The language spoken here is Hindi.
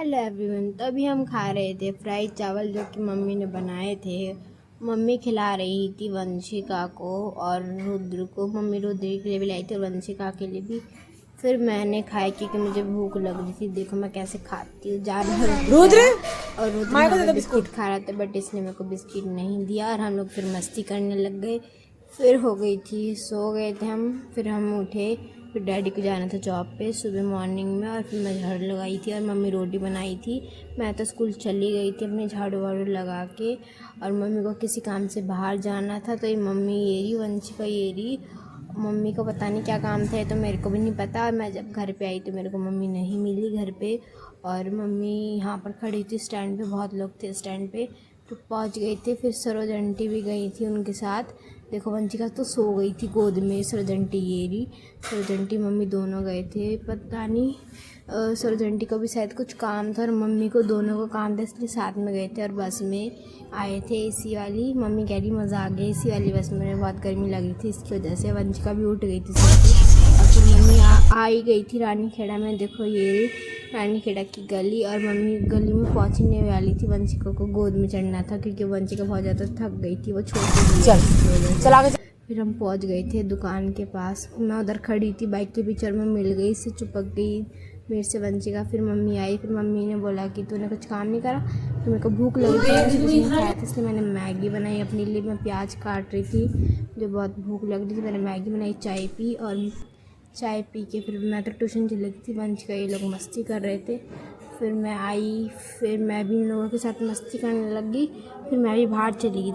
Hello everyone. तो अभी हम खा रहे थे फ्राई चावल जो कि मम्मी ने बनाए थे। मम्मी खिला रही थी वंशिका को और रुद्र को। मम्मी रुद्र के लिए भी लाई थी और वंशिका के लिए भी। फिर मैंने खाया क्योंकि मुझे भूख लग रही थी। देखो मैं कैसे खाती हूँ रुद्र और रुद्र बिस्किट खा रहा था बट इसने मेरे को बिस्किट नहीं दिया और हम लोग फिर मस्ती करने लग गए। फिर हो गई थी, सो गए थे हम। फिर हम उठे, फिर डैडी को जाना था जॉब पे सुबह मॉर्निंग में और फिर मैं झाड़ू लगाई थी और मम्मी रोटी बनाई थी। मैं तो स्कूल चली गई थी अपने झाड़ू वाड़ू लगा के और मम्मी को किसी काम से बाहर जाना था। तो ये मम्मी ये रही, वंशिका ये रही। मम्मी को पता नहीं क्या काम था, तो मेरे को भी नहीं पता। और मैं जब घर पे आई तो मेरे को मम्मी नहीं मिली घर पे। और मम्मी यहाँ पर खड़ी थी स्टैंड पे, बहुत लोग थे स्टैंड पे, तो पहुँच गई थी। फिर सरोज आंटी भी गई थी उनके साथ। देखो वंशिका तो सो गई थी गोद में। सरोज आंटी ये रही, सरोज आंटी मम्मी दोनों गए थे, पता नहीं सरोज आंटी को भी शायद कुछ काम था और मम्मी को, दोनों को काम था, इसलिए साथ में गए थे और बस में आए थे एसी वाली। मम्मी कह रही मज़ा आ गया एसी वाली बस में, बहुत गर्मी लगी थी इसकी वजह से। वंशिका भी उठ गई थी और फिर मम्मी आ ही गई थी रानी खेड़ा में। देखो ये रानी खेड़ा की गली और मम्मी गली में पहुँचने वाली थी। वंशिका को गोद में चढ़ना था क्योंकि वंशिका बहुत ज़्यादा थक गई थी, वो छोटी चल। फिर हम पहुंच गए थे दुकान के पास। मैं उधर खड़ी थी बाइक के पीछे और मैं मिल गई, इससे चिपक गई मेरे से वंशिका। फिर मम्मी आई, फिर मम्मी ने बोला कि तूने कुछ काम नहीं करा, तो मेरे को भूख लगी थी, कुछ नहीं खाया था, इसलिए मैंने मैगी बनाई अपने लिए। मैं प्याज काट रही थी, जो बहुत भूख लग रही थी। मैंने मैगी बनाई, चाय पी और चाय पी के फिर मैं तो ट्यूशन चली गई थी। वंशिका ये लोग मस्ती कर रहे थे। फिर मैं आई, फिर मैं भी इन लोगों के साथ मस्ती करने लगी। फिर मैं भी बाहर चली गई थी।